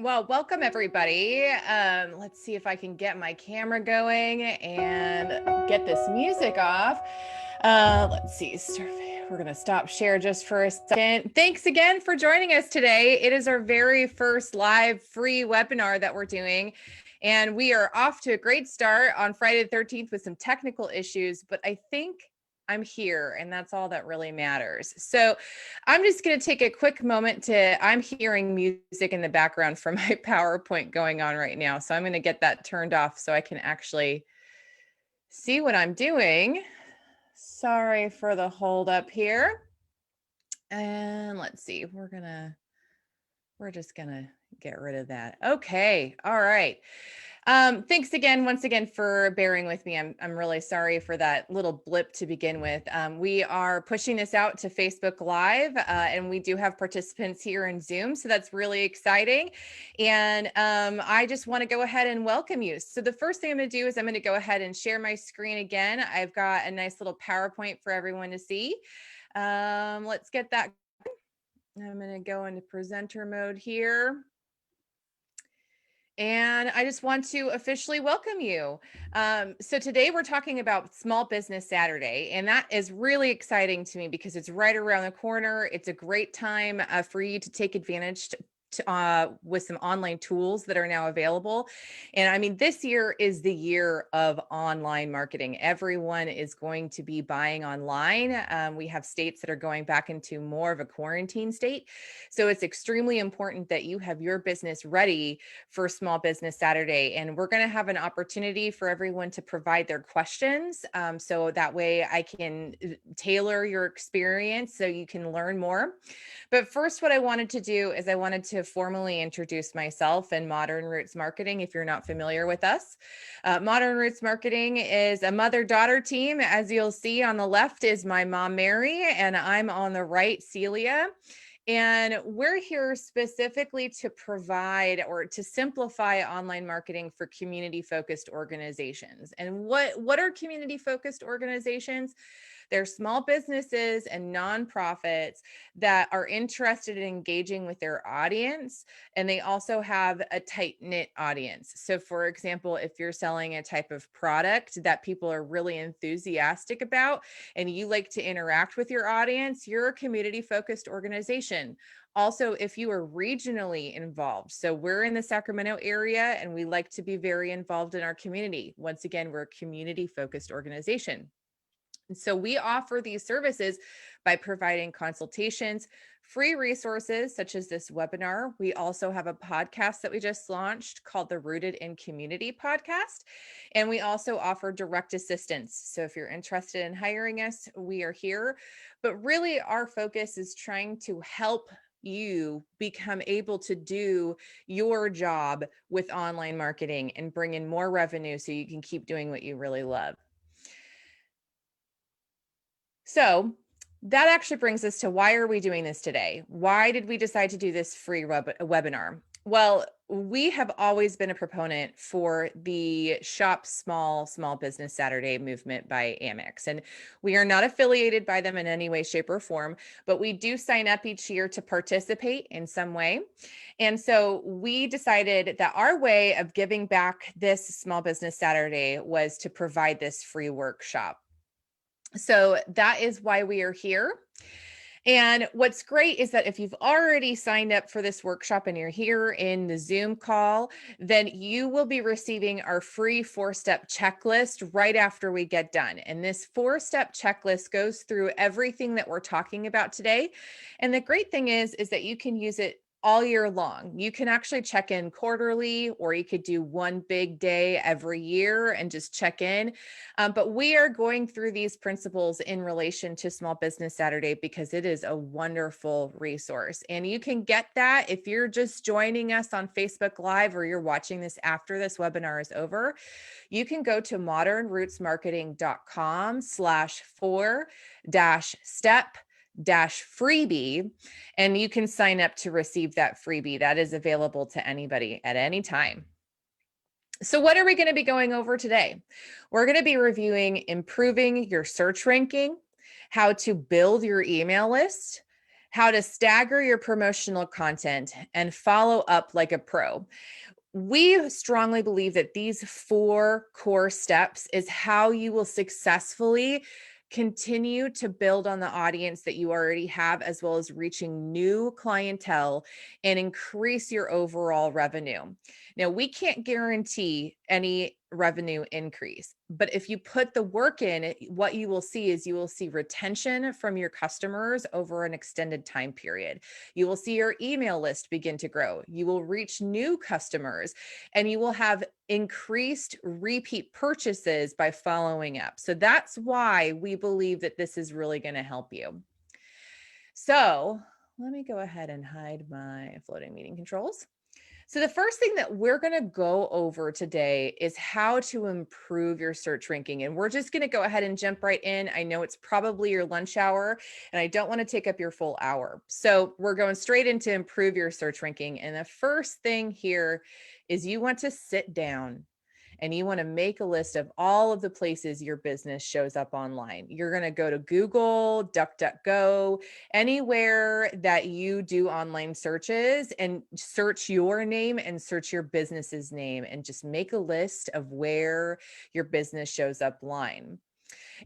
Well, welcome everybody. Let's see if I can get my camera going and get this music off. Let's see. We're going to stop share just for a second. Thanks again for joining us today. It is our very first live free webinar that we're doing. And we are off to a great start on Friday the 13th with some technical issues, but I think I'm here and that's all that really matters. So I'm just going to take a quick moment I'm hearing music in the background from my PowerPoint going on right now. So I'm going to get that turned off so I can actually see what I'm doing. Sorry for the hold up here. And let's see, we're just going to get rid of that. Okay. All right. Thanks again, once again, for bearing with me. I'm really sorry for that little blip to begin with. We are pushing this out to Facebook Live, and we do have participants here in Zoom, so that's really exciting. And I just want to go ahead and welcome you. So the first thing I'm going to do is I'm going to go ahead and share my screen again. I've got a nice little PowerPoint for everyone to see. Let's get that. I'm going to go into presenter mode here. And I just want to officially welcome you. So today we're talking about Small Business Saturday, and that is really exciting to me because it's right around the corner. It's a great time for you to take advantage with some online tools that are now available. And I mean, this year is the year of online marketing. Everyone is going to be buying online. We have states that are going back into more of a quarantine state. So it's extremely important that you have your business ready for Small Business Saturday. And we're going to have an opportunity for everyone to provide their questions. So that way I can tailor your experience so you can learn more. But first, what I wanted to do is I wanted to formally introduce myself and Modern Roots Marketing, if you're not familiar with us. Modern Roots Marketing is a mother-daughter team. As you'll see on the left is my mom, Mary, and I'm on the right, Celia. And we're here specifically to provide or to simplify online marketing for community-focused organizations. And what are community-focused organizations? They're small businesses and nonprofits that are interested in engaging with their audience, and they also have a tight-knit audience. So for example, if you're selling a type of product that people are really enthusiastic about and you like to interact with your audience, you're a community-focused organization. Also, if you are regionally involved, so we're in the Sacramento area and we like to be very involved in our community. Once again, we're a community-focused organization. And so we offer these services by providing consultations, free resources such as this webinar. We also have a podcast that we just launched called the Rooted in Community podcast. And we also offer direct assistance. So if you're interested in hiring us, we are here. But really our focus is trying to help you become able to do your job with online marketing and bring in more revenue so you can keep doing what you really love. So that actually brings us to why are we doing this today? Why did we decide to do this free webinar? Well, we have always been a proponent for the Shop Small Business Saturday movement by Amex. And we are not affiliated by them in any way, shape, or form, but we do sign up each year to participate in some way. And so we decided that our way of giving back this Small Business Saturday was to provide this free workshop. So that is why we are here. And what's great is that if you've already signed up for this workshop and you're here in the Zoom call, then you will be receiving our free 4-step checklist right after we get done. And this 4-step checklist goes through everything that we're talking about today. And the great thing is that you can use it all year long. You can actually check in quarterly, or you could do one big day every year and just check in. But we are going through these principles in relation to Small Business Saturday because it is a wonderful resource. And you can get that if you're just joining us on Facebook Live or you're watching this after this webinar is over. You can go to modernrootsmarketing.com/4-step-freebie, and you can sign up to receive that freebie. That is available to anybody at any time. So what are we going to be going over today? We're going to be reviewing improving your search ranking, how to build your email list, how to stagger your promotional content, and follow up like a pro. We strongly believe that these 4 core steps is how you will successfully continue to build on the audience that you already have, as well as reaching new clientele and increase your overall revenue. Now, we can't guarantee any revenue increase, but if you put the work in, what you will see is you will see retention from your customers over an extended time period. You will see your email list begin to grow. You will reach new customers, and you will have increased repeat purchases by following up. So that's why we believe that this is really going to help you. So let me go ahead and hide my floating meeting controls. So the first thing that we're going to go over today is how to improve your search ranking. And we're just going to go ahead and jump right in. I know it's probably your lunch hour, and I don't want to take up your full hour. So we're going straight into improve your search ranking. And the first thing here is you want to sit down and you want to make a list of all of the places your business shows up online. You're going to go to Google, DuckDuckGo, anywhere that you do online searches, and search your name and search your business's name, and just make a list of where your business shows up online.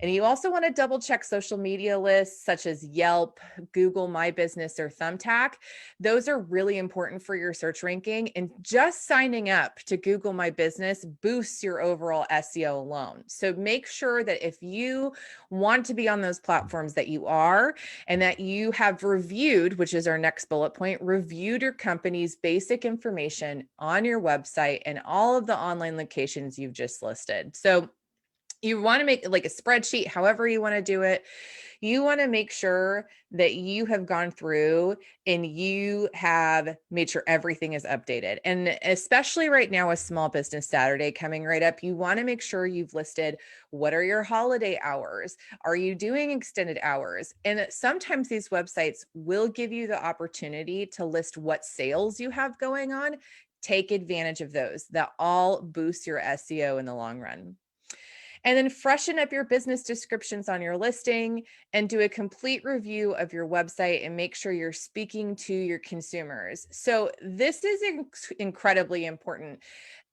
And you also want to double check social media lists such as Yelp, Google My Business, or Thumbtack. Those are really important for your search ranking. And just signing up to Google My Business boosts your overall SEO alone. So make sure that if you want to be on those platforms that you are, and that you have reviewed, which is our next bullet point, reviewed your company's basic information on your website and all of the online locations you've just listed. So you want to make like a spreadsheet, however you want to do it. You want to make sure that you have gone through and you have made sure everything is updated. And especially right now with Small Business Saturday coming right up, you want to make sure you've listed what are your holiday hours? Are you doing extended hours? And sometimes these websites will give you the opportunity to list what sales you have going on. Take advantage of those. That all boosts your SEO in the long run. And then freshen up your business descriptions on your listing, and do a complete review of your website and make sure you're speaking to your consumers. So this is incredibly important.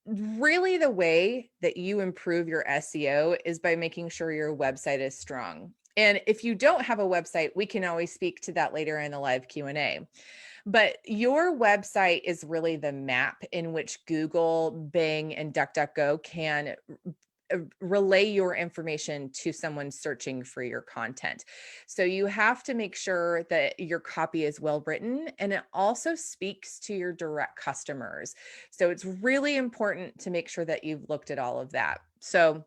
Really, the way that you improve your SEO is by making sure your website is strong. And if you don't have a website, we can always speak to that later in the live Q&A. But your website is really the map in which Google, Bing, and DuckDuckGo can relay your information to someone searching for your content. So you have to make sure that your copy is well written, and it also speaks to your direct customers. So it's really important to make sure that you've looked at all of that. So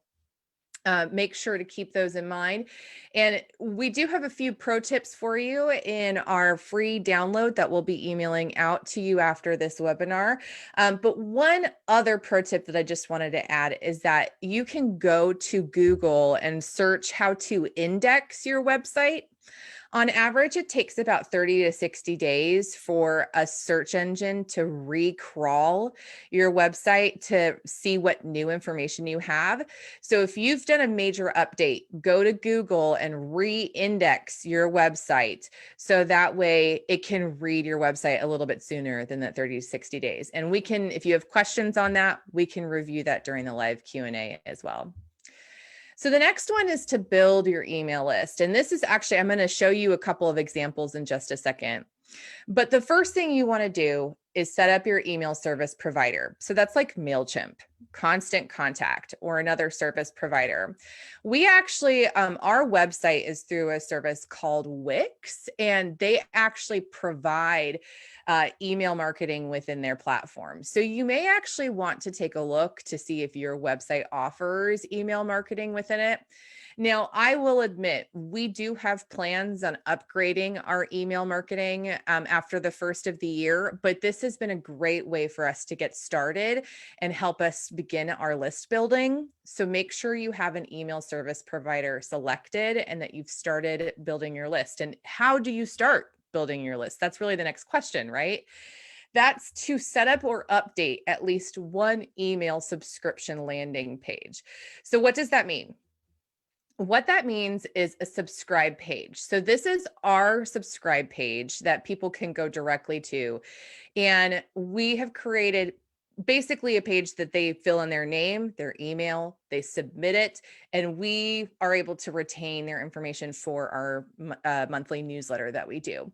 make sure to keep those in mind. And we do have a few pro tips for you in our free download that we'll be emailing out to you after this webinar. But one other pro tip that I just wanted to add is that you can go to Google and search how to index your website. On average, it takes about 30 to 60 days for a search engine to recrawl your website to see what new information you have. So if you've done a major update, go to Google and re-index your website. So that way it can read your website a little bit sooner than that 30 to 60 days. And we can, if you have questions on that, we can review that during the live Q&A as well. So the next one is to build your email list. And this is actually, I'm going to show you a couple of examples in just a second. But the first thing you want to do is set up your email service provider. So that's like MailChimp, Constant Contact, or another service provider. We actually, our website is through a service called Wix, and they actually provide email marketing within their platform. So you may actually want to take a look to see if your website offers email marketing within it. Now, I will admit, we do have plans on upgrading our email marketing after the first of the year, but this has been a great way for us to get started and help us begin our list building. So make sure you have an email service provider selected and that you've started building your list. And how do you start building your list? That's really the next question, right? That's to set up or update at least one email subscription landing page. So what does that mean? What that means is a subscribe page. So this is our subscribe page that people can go directly to. And we have created basically a page that they fill in their name, their email, they submit it, and we are able to retain their information for our monthly newsletter that we do.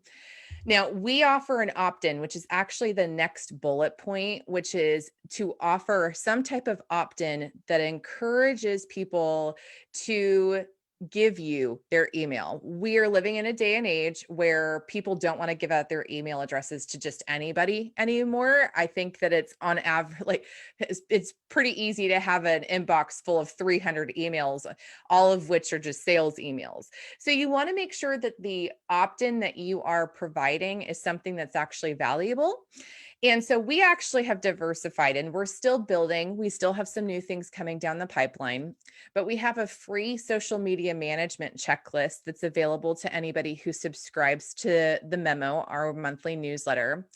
Now, we offer an opt-in, which is actually the next bullet point, which is to offer some type of opt-in that encourages people to give you their email. We are living in a day and age where people don't want to give out their email addresses to just anybody anymore. I think that it's on average, like it's pretty easy to have an inbox full of 300 emails, all of which are just sales emails. So you want to make sure that the opt-in that you are providing is something that's actually valuable. And so we actually have diversified and we're still building. We still have some new things coming down the pipeline, but we have a free social media management checklist that's available to anybody who subscribes to the memo, our monthly newsletter.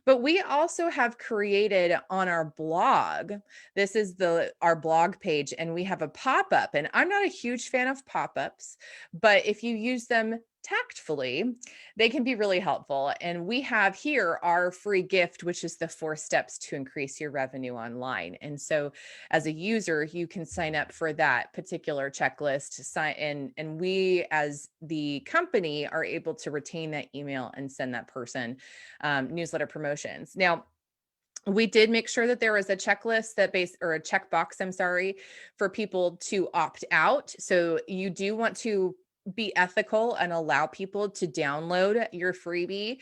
But we also have created on our blog, this is our blog page, and we have a pop-up. And I'm not a huge fan of pop-ups, but if you use them tactfully, they can be really helpful. And we have here our free gift, which is the 4 steps to increase your revenue online. And so as a user, you can sign up for that particular checklist, and we as the company are able to retain that email and send that person newsletter promotions. Now, we did make sure that there was a checklist or a checkbox, I'm sorry, for people to opt out. So you do want to be ethical and allow people to download your freebie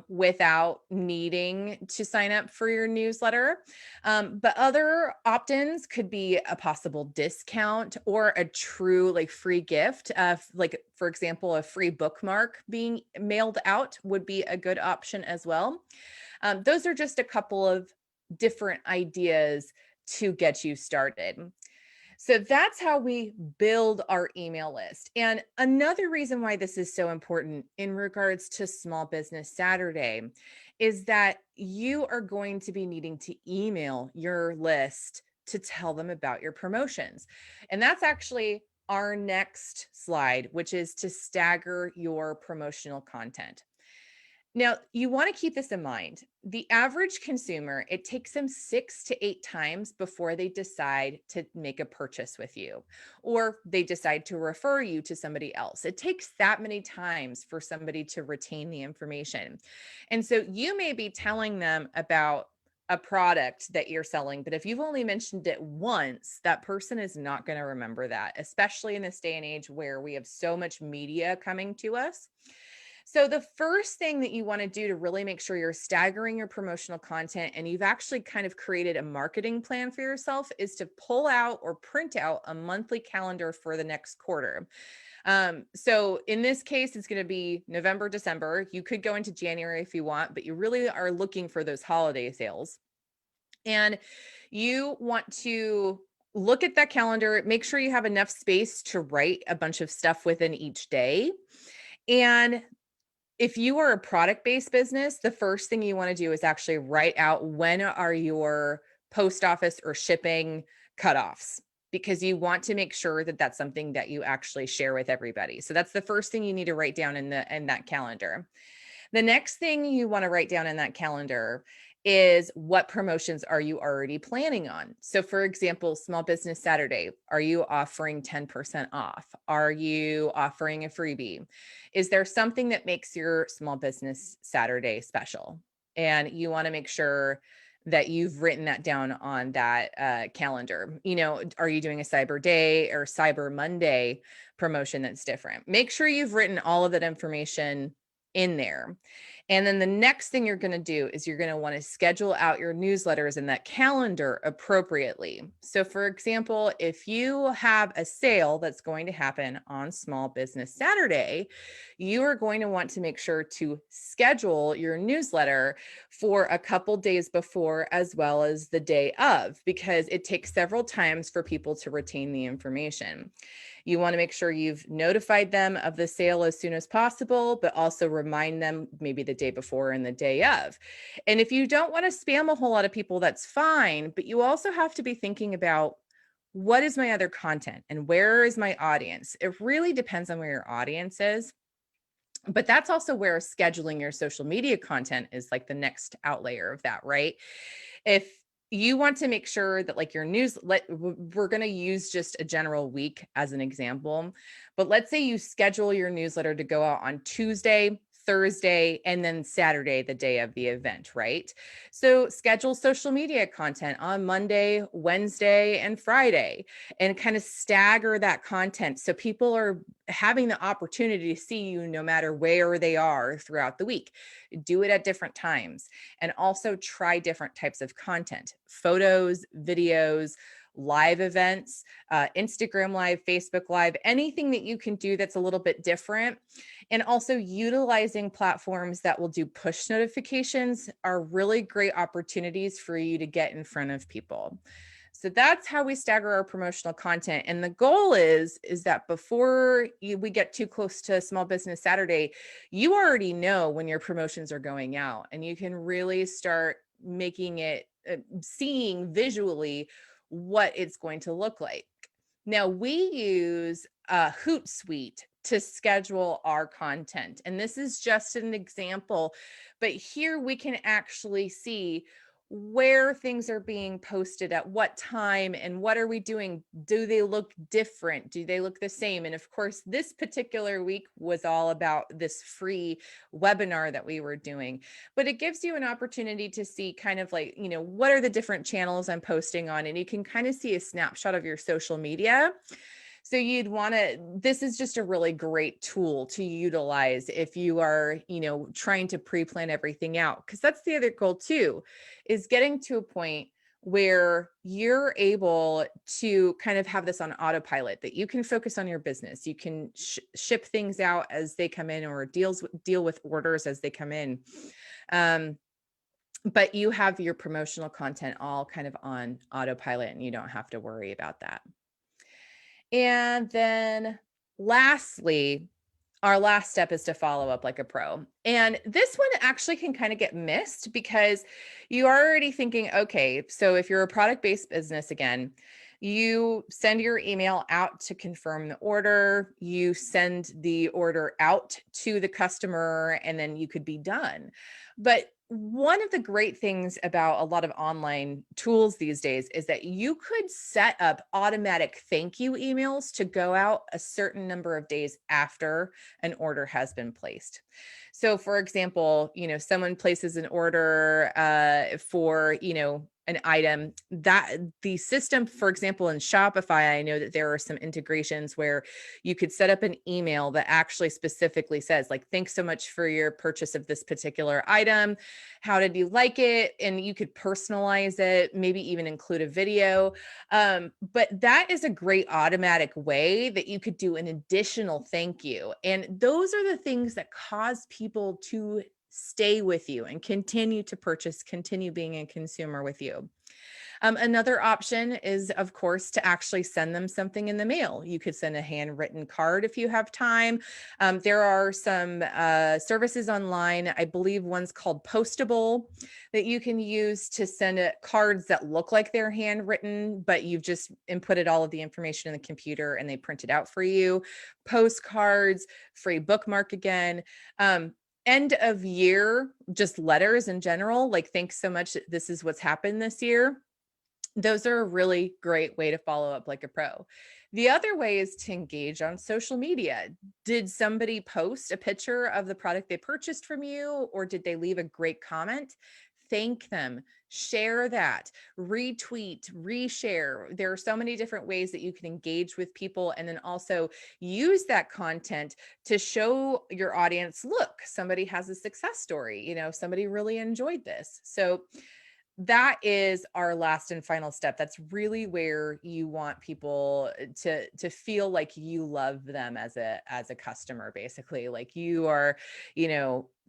without needing to sign up for your newsletter. But other opt-ins could be a possible discount or a true like free gift. Like for example, a free bookmark being mailed out would be a good option as well. Those are just a couple of different ideas to get you started. So that's how we build our email list. And another reason why this is so important in regards to Small Business Saturday is that you are going to be needing to email your list to tell them about your promotions. And that's actually our next slide, which is to stagger your promotional content. Now, you want to keep this in mind. The average consumer, it takes them 6 to 8 times before they decide to make a purchase with you, or they decide to refer you to somebody else. It takes that many times for somebody to retain the information. And so you may be telling them about a product that you're selling, but if you've only mentioned it once, that person is not going to remember that, especially in this day and age where we have so much media coming to us. So the first thing that you want to do to really make sure you're staggering your promotional content and you've actually kind of created a marketing plan for yourself is to pull out or print out a monthly calendar for the next quarter. So in this case, it's going to be November, December. You could go into January if you want, but you really are looking for those holiday sales. And you want to look at that calendar, make sure you have enough space to write a bunch of stuff within each day. And if you are a product-based business, the first thing you want to do is actually write out when are your post office or shipping cutoffs, because you want to make sure that that's something that you actually share with everybody. So that's the first thing you need to write down in that calendar. The next thing you want to write down in that calendar is what promotions are you already planning on? So for example, Small Business Saturday, are you offering 10% off? Are you offering a freebie? Is there something that makes your Small Business Saturday special? And you want to make sure that you've written that down on that calendar. You know, are you doing a Cyber Day or Cyber Monday promotion that's different? Make sure you've written all of that information in there. And then the next thing you're going to do is you're going to want to schedule out your newsletters in that calendar appropriately. So for example, if you have a sale that's going to happen on Small Business Saturday, you are going to want to make sure to schedule your newsletter for a couple days before as well as the day of, because it takes several times for people to retain the information. You want to make sure you've notified them of the sale as soon as possible, but also remind them maybe the day before and the day of. And if you don't want to spam a whole lot of people, that's fine. But you also have to be thinking about what is my other content and where is my audience? It really depends on where your audience is. But that's also where scheduling your social media content is like the next outlayer of that, right? If you want to make sure that like your we're going to use just a general week as an example, but let's say you schedule your newsletter to go out on Tuesday, Thursday, and then Saturday, the day of the event, right? So schedule social media content on Monday, Wednesday, and Friday, and kind of stagger that content so people are having the opportunity to see you no matter where they are throughout the week. Do it at different times, and also try different types of content, photos, videos, live events, Instagram Live, Facebook Live, anything that you can do that's a little bit different. And also utilizing platforms that will do push notifications are really great opportunities for you to get in front of people. So that's how we stagger our promotional content. And the goal is that before we get too close to Small Business Saturday, you already know when your promotions are going out, and you can really start making it, seeing visually what it's going to look like. Now, we use Hootsuite to schedule our content. And this is just an example, but here we can actually see where things are being posted at what time and what are we doing. Do they look different? Do they look the same? And of course, this particular week was all about this free webinar that we were doing, but it gives you an opportunity to see kind of like, what are the different channels I'm posting on, and you can kind of see a snapshot of your social media. So you'd want to, this is just a really great tool to utilize if you are, trying to pre-plan everything out. Because that's the other goal too, is getting to a point where you're able to kind of have this on autopilot, that you can focus on your business. You can ship things out as they come in, or deal with orders as they come in. But you have your promotional content all kind of on autopilot, and you don't have to worry about that. And then lastly, our last step is to follow up like a pro. And this one actually can kind of get missed because you are already thinking, okay, so if you're a product-based business, again, you send your email out to confirm the order, you send the order out to the customer, and then you could be done. But one of the great things about a lot of online tools these days is that you could set up automatic thank you emails to go out a certain number of days after an order has been placed. So for example, someone places an order for, an item, that the system, for example, in Shopify, I know that there are some integrations where you could set up an email that actually specifically says like, thanks so much for your purchase of this particular item. How did you like it? And you could personalize it, maybe even include a video. But that is a great automatic way that you could do an additional thank you. And those are the things that cause people to stay with you and continue to purchase, continue being a consumer with you. Another option is, of course, to actually send them something in the mail. You could send a handwritten card if you have time. There are some services online. I believe one's called Postable that you can use to send cards that look like they're handwritten, but you've just inputted all of the information in the computer and they print it out for you. Postcards, free bookmark again. End of year, just letters in general, like, thanks so much, this is what's happened this year. Those are a really great way to follow up like a pro. The other way is to engage on social media. Did somebody post a picture of the product they purchased from you, or did they leave a great comment? Thank them, share that, retweet, reshare. There are so many different ways that you can engage with people, and then also use that content to show your audience, look, somebody has a success story, somebody really enjoyed this. So that is our last and final step. That's really where you want people to feel like you love them as a customer, basically, like you are,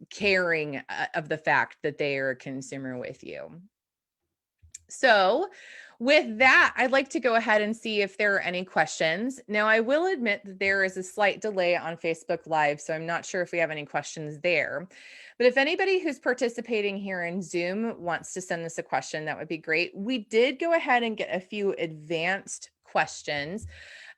caring of the fact that they are a consumer with you. So with that, I'd like to go ahead and see if there are any questions. Now, I will admit that there is a slight delay on Facebook Live, so I'm not sure if we have any questions there. But if anybody who's participating here in Zoom wants to send us a question, that would be great. We did go ahead and get a few advanced questions.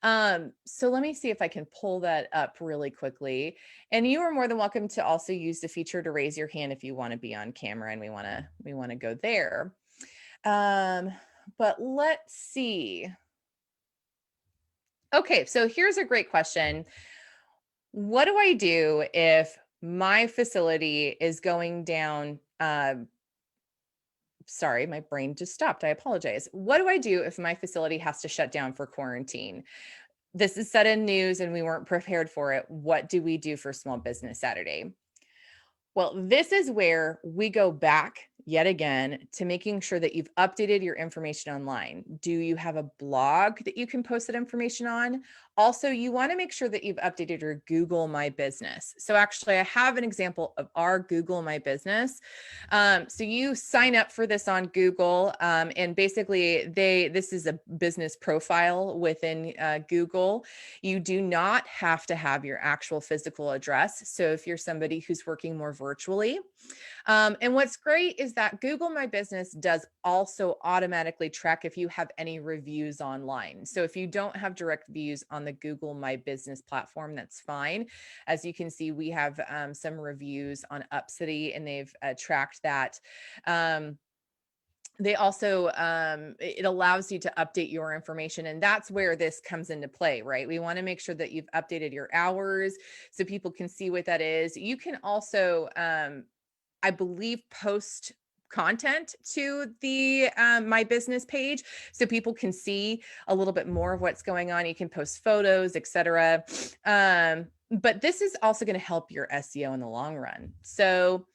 So let me see if I can pull that up really quickly. And you are more than welcome to also use the feature to raise your hand if you want to be on camera and we want to go there. But let's see. Okay, so here's a great question. What do I do if my facility is going down? Sorry, my brain just stopped. I apologize. What do I do if my facility has to shut down for quarantine? This is sudden news and we weren't prepared for it. What do we do for Small Business Saturday? Well, this is where we go back yet again to making sure that you've updated your information online. Do you have a blog that you can post that information on? Also, you want to make sure that you've updated your Google My Business. So actually, I have an example of our Google My Business. So you sign up for this on Google, and basically this is a business profile within Google. You do not have to have your actual physical address. So if you're somebody who's working more virtually, and what's great is that Google My Business does also automatically track if you have any reviews online. So if you don't have direct views on the Google My Business platform, that's fine. As you can see, we have some reviews on Upcity and they've tracked that. They also, it allows you to update your information, and that's where this comes into play, right? We want to make sure that you've updated your hours so people can see what that is. You can also, I believe, post content to the My Business page so people can see a little bit more of what's going on. You can post photos, etc. But this is also going to help your SEO in the long run. So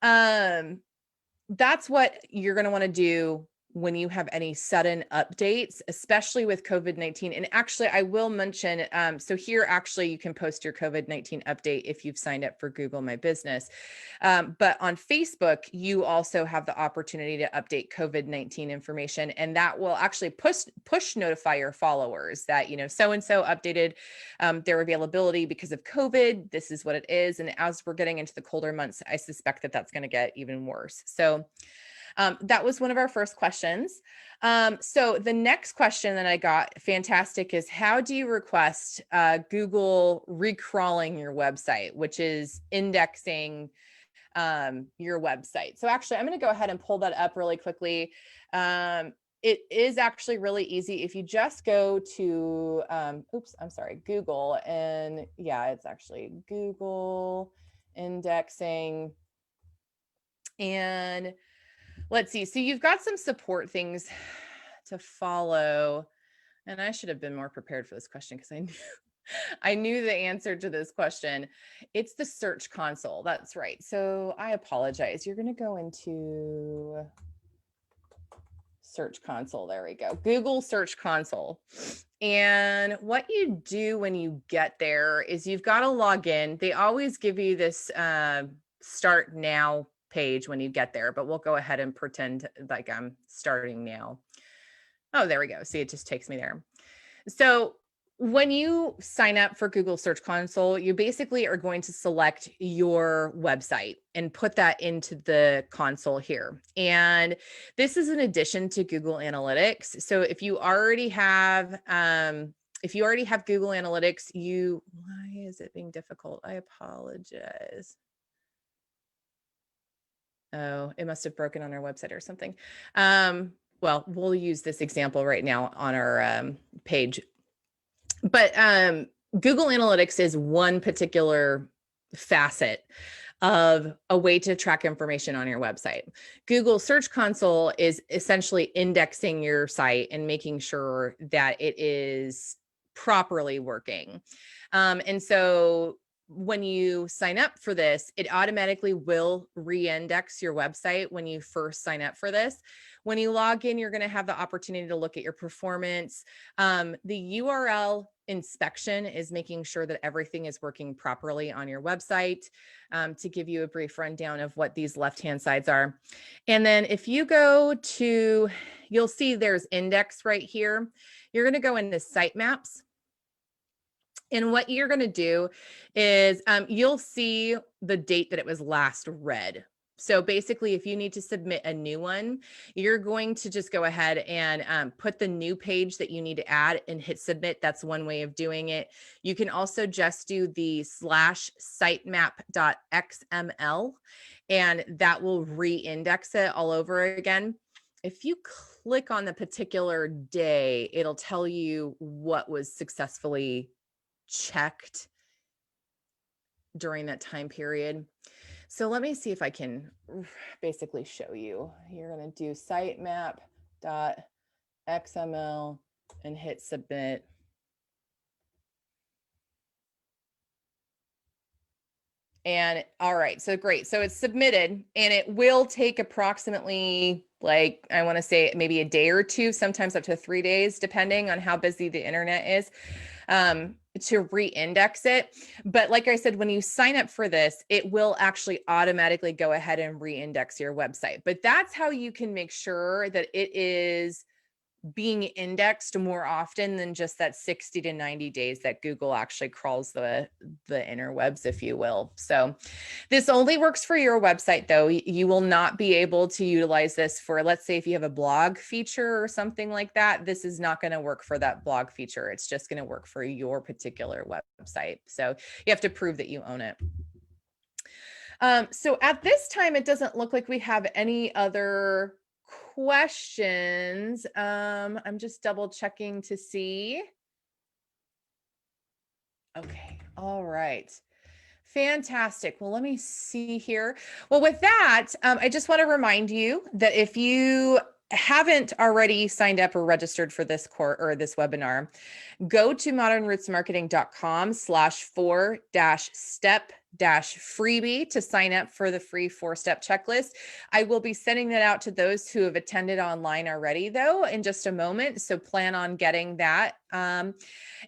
that's what you're going to want to do when you have any sudden updates, especially with COVID-19. And actually, I will mention, so here, actually, you can post your COVID-19 update if you've signed up for Google My Business. But on Facebook, you also have the opportunity to update COVID-19 information, and that will actually push notify your followers that, so-and-so updated their availability because of COVID. This is what it is. And as we're getting into the colder months, I suspect that that's going to get even worse. So that was one of our first questions. So the next question that I got, fantastic, is how do you request Google recrawling your website, which is indexing your website? So actually, I'm going to go ahead and pull that up really quickly. It is actually really easy. If you just go to, Google, and yeah, it's actually Google indexing. And let's see. So you've got some support things to follow. And I should have been more prepared for this question because I knew the answer to this question. It's the Search Console. That's right. So I apologize. You're going to go into Search Console. There we go. Google Search Console. And what you do when you get there is you've got to log in. They always give you this Start Now page when you get there, but we'll go ahead and pretend like I'm starting now. Oh, there we go. See, it just takes me there. So when you sign up for Google Search Console, you basically are going to select your website and put that into the console here. And this is in addition to Google Analytics. So if you already have Google Analytics, why is it being difficult? I apologize. Oh, it must have broken on our website or something. Well, we'll use this example right now on our page. But Google Analytics is one particular facet of a way to track information on your website. Google Search Console is essentially indexing your site and making sure that it is properly working. And so when you sign up for this, it automatically will re-index your website when you first sign up for this. When you log in, you're going to have the opportunity to look at your performance. The URL inspection is making sure that everything is working properly on your website. To give you a brief rundown of what these left-hand sides are. And then if you go to, you'll see there's index right here. You're going to go into sitemaps. And what you're going to do is you'll see the date that it was last read. So basically, if you need to submit a new one, you're going to just go ahead and put the new page that you need to add and hit submit. That's one way of doing it. You can also just do the /sitemap.xml, and that will re-index it all over again. If you click on the particular day, it'll tell you what was successfully checked during that time period. So let me see if I can basically show you. You're going to do sitemap.xml and hit submit. And all right, so great. So it's submitted, and it will take approximately, like, I want to say maybe a day or two, sometimes up to 3 days, depending on how busy the internet is, to re-index it. But like I said, when you sign up for this, it will actually automatically go ahead and re-index your website. But that's how you can make sure that it is being indexed more often than just that 60 to 90 days that Google actually crawls the interwebs, if you will. So this only works for your website, though. You will not be able to utilize this for, let's say, if you have a blog feature or something like that. This is not going to work for that blog feature. It's just going to work for your particular website. So you have to prove that you own it. So at this time, it doesn't look like we have any other questions. I'm just double checking to see. Okay. All right. Fantastic. Well, let me see here. Well, with that, I just want to remind you that if you haven't already signed up or registered for this course or this webinar, go to modernrootsmarketing.com/4-step-freebie to sign up for the free 4-step checklist. I will be sending that out to those who have attended online already, though, in just a moment. So plan on getting that. And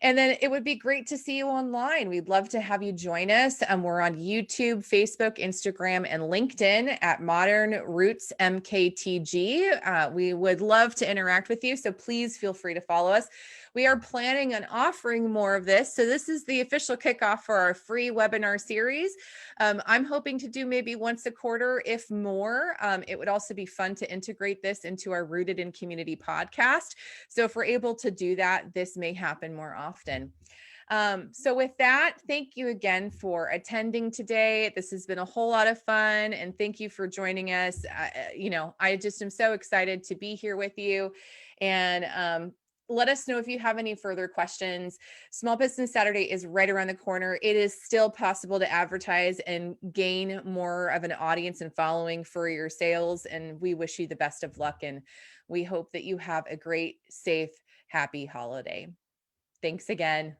then it would be great to see you online. We'd love to have you join us. We're on YouTube, Facebook, Instagram, and LinkedIn at Modern Roots MKTG. We would love to interact with you, so please feel free to follow us. We are planning on offering more of this. So this is the official kickoff for our free webinar series. I'm hoping to do maybe once a quarter, if more. It would also be fun to integrate this into our Rooted in Community podcast. So if we're able to do that, this may happen more often. So with that, thank you again for attending today. This has been a whole lot of fun, and thank you for joining us. I just am so excited to be here with you, and let us know if you have any further questions. Small Business Saturday is right around the corner. It is still possible to advertise and gain more of an audience and following for your sales, and we wish you the best of luck, and we hope that you have a great, safe, happy holiday. Thanks again.